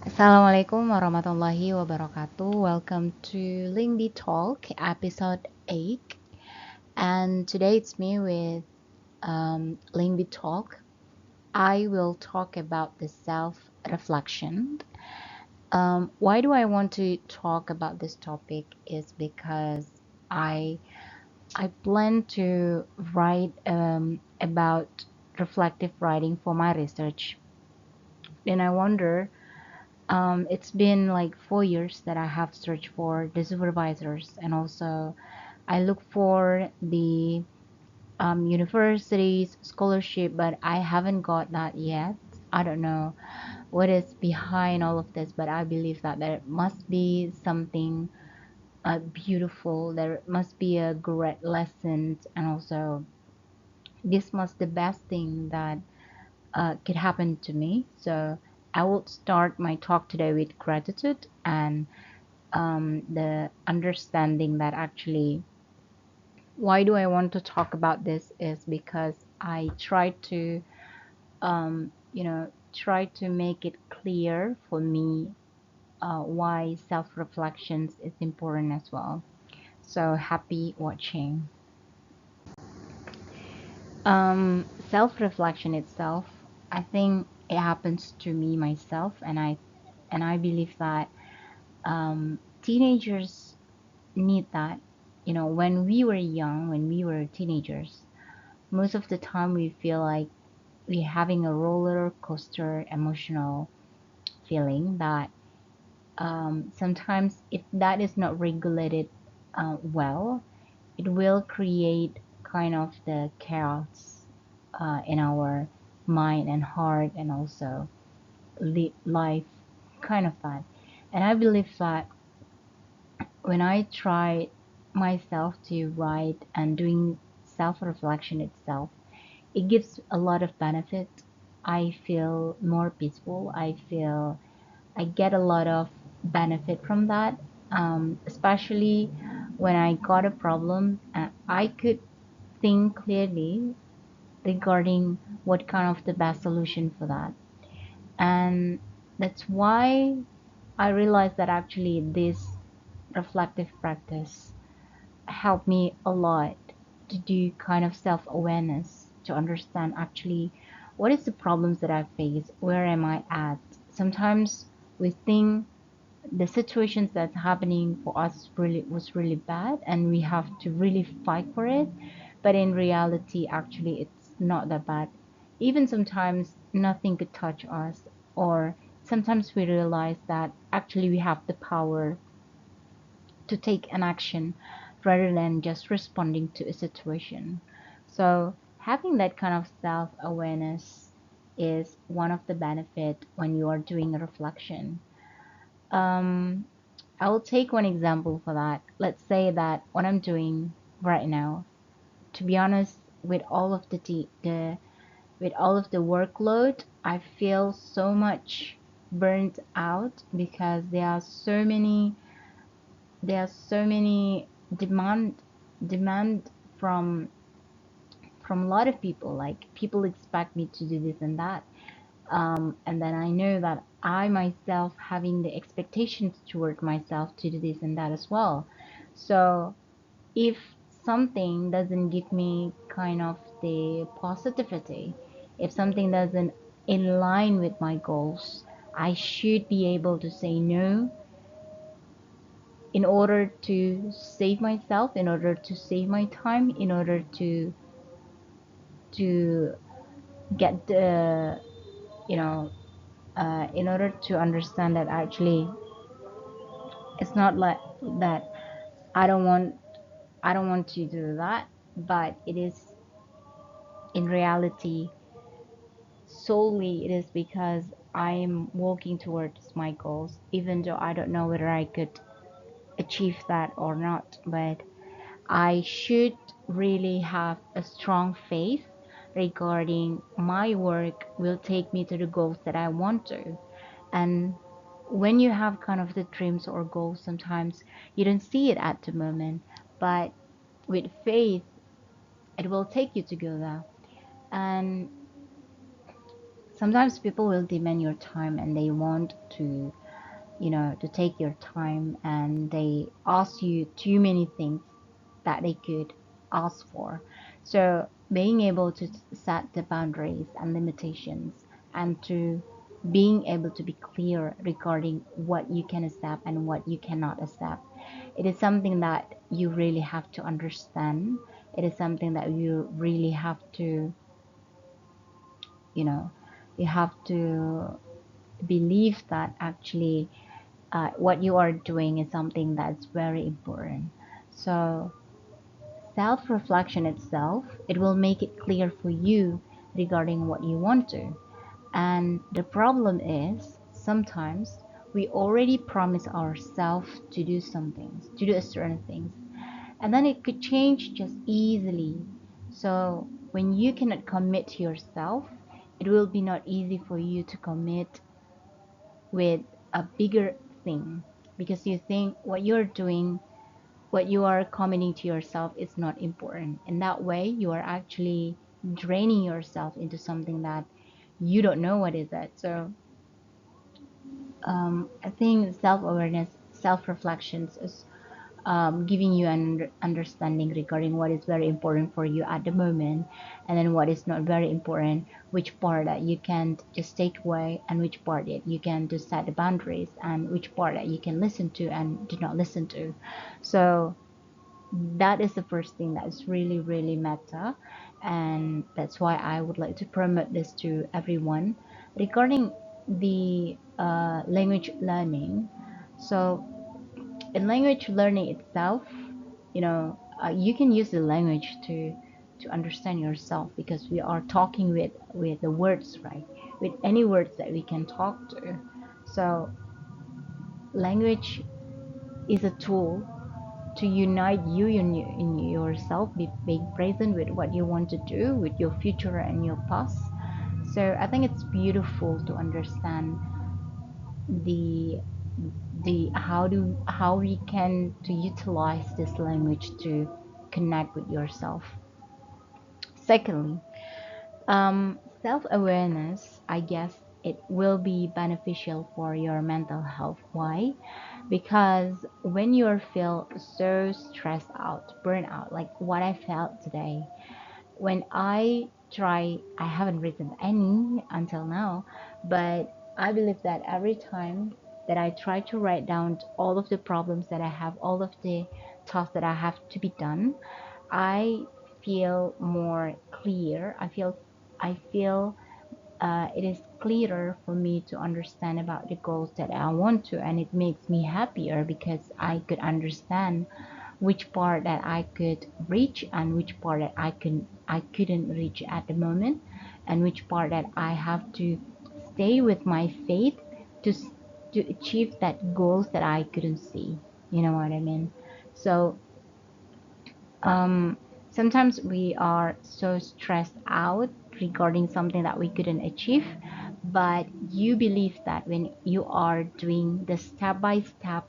Assalamualaikum warahmatullahi wabarakatuh. Welcome to Lingbee Talk, episode 8. And today it's me with Lingbee Talk. I will talk about the self reflection. Why do I want to talk about this topic is because I I plan to write about reflective writing for my research. And I wonder, it's been like 4 years that I have searched for the supervisors, and also I look for the universities scholarship, but I haven't got that yet. I don't know what is behind all of this, but I believe that there must be something beautiful. There must be a great lesson, and also this must the best thing that could happen to me. So I will start my talk today with gratitude and the understanding that actually why do I want to talk about this is because I try to try to make it clear for me why self-reflections is important as well. So happy watching. Self-reflection itself, I think it happens to me myself, and I believe that teenagers need that. When we were young, when we were teenagers, most of the time we feel like we're having a roller coaster emotional feeling that sometimes if that is not regulated well, it will create kind of the chaos in our mind and heart, and also life, kind of that. And I believe that when I try myself to write and doing self-reflection itself, it gives a lot of benefit. I feel more peaceful. I get a lot of benefit from that, especially when I got a problem. I could think clearly regarding what kind of the best solution for that. And that's why I realized that actually this reflective practice helped me a lot to do kind of self-awareness, to understand actually what is the problems that I face, where am I at. Sometimes we think the situations that's happening for us really was really bad and we have to really fight for it, but in reality actually it's not that bad. Even sometimes nothing could touch us, or sometimes we realize that actually we have the power to take an action rather than just responding to a situation. So having that kind of self-awareness is one of the benefit when you are doing a reflection. um, I'll take one example for that. Let's say that what I'm doing right now, to be honest, with all of the with all of the workload, I feel so much burnt out because there are so many demand from a lot of people. Like people expect me to do this and that, and then I know that I myself having the expectations toward myself to do this and that as well. So if something doesn't give me kind of the positivity, if something doesn't in line with my goals, I should be able to say no in order to save myself, in order to save my time, in order to get the you know in order to understand that actually it's not like that I don't want I don't want to do that, but it is in reality solely it is because I am working towards my goals, even though I don't know whether I could achieve that or not. But I should really have a strong faith regarding my work will take me to the goals that I want to. And when you have kind of the dreams or goals, sometimes you don't see it at the moment, but with faith, it will take you to go there. And sometimes people will demand your time and they want to, to take your time, and they ask you too many things that they could ask for. So being able to set the boundaries and limitations, and to being able to be clear regarding what you can accept and what you cannot accept, it is something that you really have to understand. It is something that you really have to, you know you have to believe that actually, what you are doing is something that's very important. So self-reflection itself, it will make it clear for you regarding what you want to. And the problem is, sometimes we already promise ourselves to do something, to do a certain things, and then it could change just easily. So when you cannot commit to yourself, it will be not easy for you to commit with a bigger thing, because you think what you're doing, what you are committing to yourself, is not important. In that way, you are actually draining yourself into something that you don't know what is it. So I think self-awareness, self-reflections is, giving you an understanding regarding what is very important for you at the moment, and then what is not very important, which part that you can just take away, and which part that you can just set the boundaries, and which part that you can listen to and do not listen to. So that is the first thing that is really really meta, and that's why I would like to promote this to everyone regarding the language learning. So in language learning itself, you can use the language to understand yourself, because we are talking with the words, right? With any words that we can talk to. So language is a tool to unite you in yourself, being present with what you want to do with your future and your past. So I think it's beautiful to understand the how we can to utilize this language to connect with yourself. Secondly, self-awareness, I guess it will be beneficial for your mental health. Why? Because when you feel so stressed out, burnt out, like what I felt today, when I haven't written any until now, but I believe that every time that I try to write down all of the problems that I have, all of the tasks that I have to be done, I feel more clear. I feel it is clearer for me to understand about the goals that I want to, and it makes me happier because I could understand which part that I could reach, and which part that I couldn't reach at the moment, and which part that I have to stay with my faith to to achieve that goals that I couldn't see. You know what I mean? So um, sometimes we are so stressed out regarding something that we couldn't achieve, but you believe that when you are doing the step by step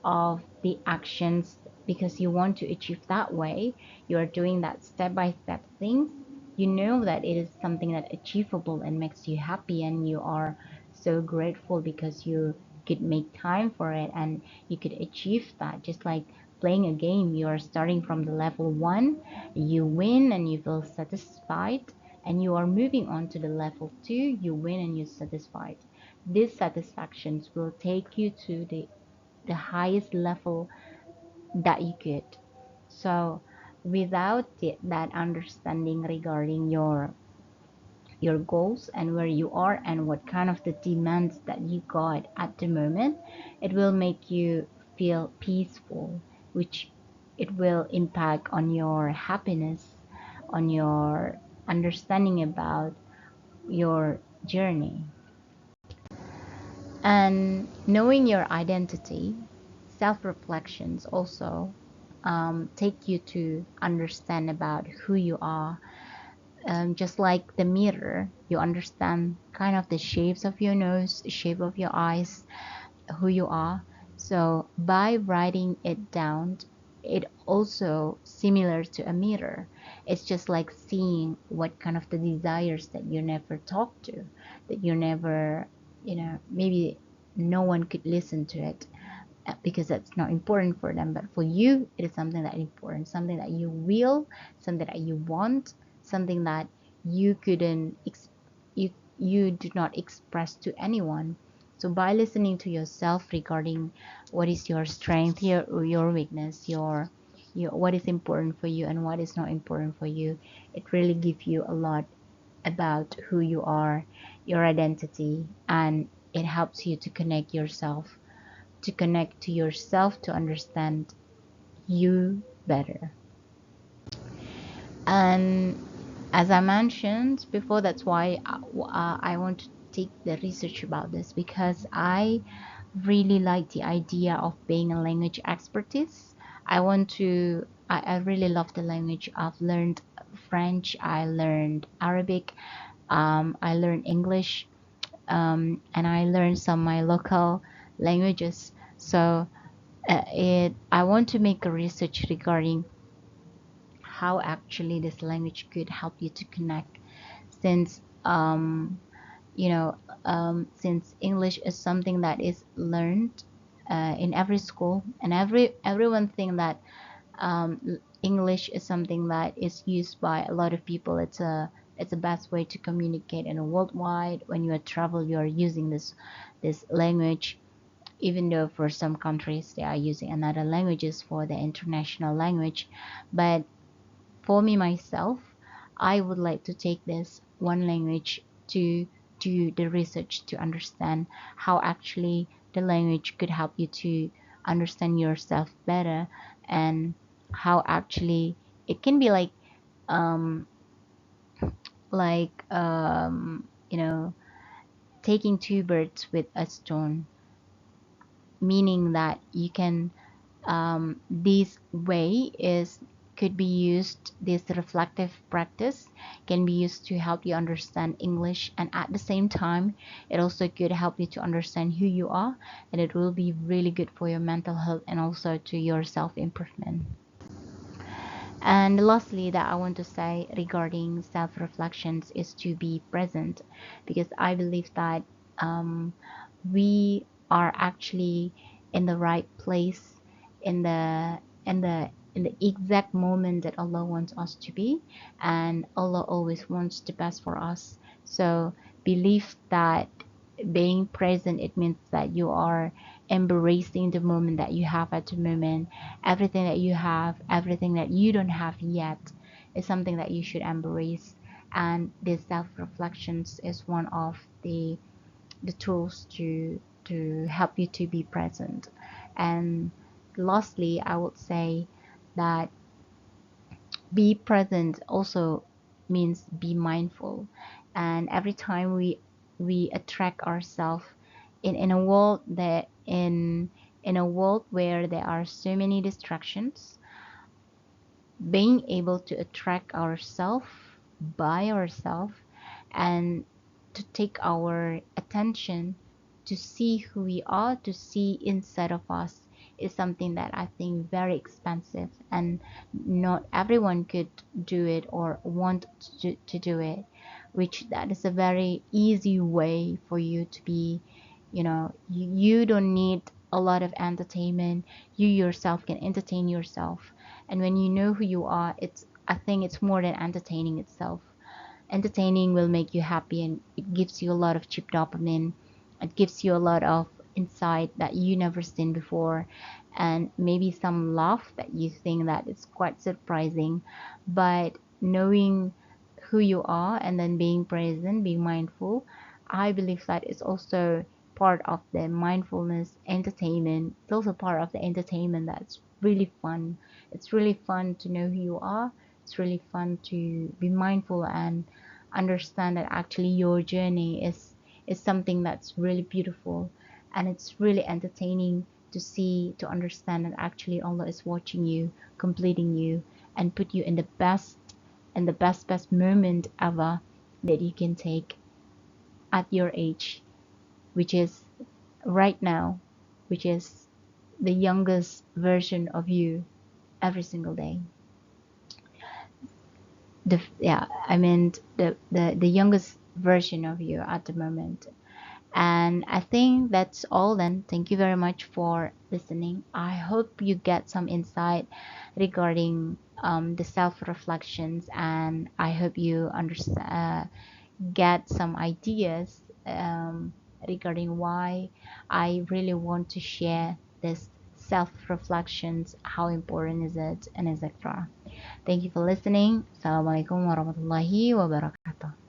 of the actions, because you want to achieve that way, you are doing that step by step things, you know that it is something that achievable and makes you happy, and you are so grateful because you could make time for it and you could achieve that. Just like playing a game, you are starting from the level 1, you win and you feel satisfied, and you are moving on to the level 2, you win and you're satisfied. These satisfactions will take you to the highest level that you could. So without that understanding regarding your goals and where you are and what kind of the demands that you got at the moment, it will make you feel peaceful, which it will impact on your happiness, on your understanding about your journey. And knowing your identity, self reflections also take you to understand about who you are. Just like the mirror, you understand kind of the shapes of your nose, shape of your eyes, who you are. So by writing it down, it also similar to a mirror. It's just like seeing what kind of the desires that you never talk to, that you never, maybe no one could listen to it, because that's not important for them. But for you, it is something that is important, something that you will, something that you want, something that you couldn't you do not express to anyone. So by listening to yourself regarding what is your strength, your weakness, your what is important for you and what is not important for you, it really gives you a lot about who you are, your identity, and it helps you to connect to yourself, to understand you better. And as I mentioned before, that's why I want to take the research about this, because I really like the idea of being a language expertise. I really love the language. I've learned French, I learned Arabic, I learned English, and I learned some of my local languages. So I want to make a research regarding how actually this language could help you to connect, since you know since English is something that is learned in every school, and everyone think that English is something that is used by a lot of people. It's a best way to communicate in a worldwide. When you are travel, you are using this language, even though for some countries they are using another languages for the international language. But for me myself, I would like to take this one language to do the research to understand how actually the language could help you to understand yourself better, and how actually it can be um you know, taking two birds with a stone, meaning that you can this way is could be used, this reflective practice can be used to help you understand English, and at the same time it also could help you to understand who you are, and it will be really good for your mental health and also to your self improvement. And lastly, that I want to say regarding self reflections is to be present, because I believe that um, we are actually in the right place, in the in the exact moment that Allah wants us to be, and Allah always wants the best for us. So believe that being present, it means that you are embracing the moment that you have at the moment. Everything that you have, everything that you don't have yet, is something that you should embrace. And this self reflections is one of the tools to help you to be present. And lastly, I would say that be present also means be mindful. And every time we attract ourselves in a world that in a world where there are so many distractions, being able to attract ourselves by ourselves, and to take our attention to see who we are, to see inside of us, is something that I think very expensive, and not everyone could do it or want to do it, which that is a very easy way for you to be, you don't need a lot of entertainment. You yourself can entertain yourself, and when you know who you are, it's I think it's more than entertaining itself. Entertaining will make you happy, and it gives you a lot of cheap dopamine. It gives you a lot of insight that you never seen before, and maybe some laugh that you think that it's quite surprising. But knowing who you are and then being present, being mindful, I believe that is also part of the mindfulness entertainment. It's also part of the entertainment that's really fun. It's really fun to know who you are. It's really fun to be mindful and understand that actually your journey is something that's really beautiful, and it's really entertaining to see, to understand that actually Allah is watching you, completing you, and put you in the best, and the best moment ever that you can take at your age, which is right now, which is the youngest version of you every single day. The youngest version of you at the moment. And I think that's all then. Thank you very much for listening. I hope you get some insight regarding the self reflections, and I hope you understand, get some ideas regarding why I really want to share this self reflections, how important is it, and etc. Thank you for listening. Assalamualaikum warahmatullahi wabarakatuh.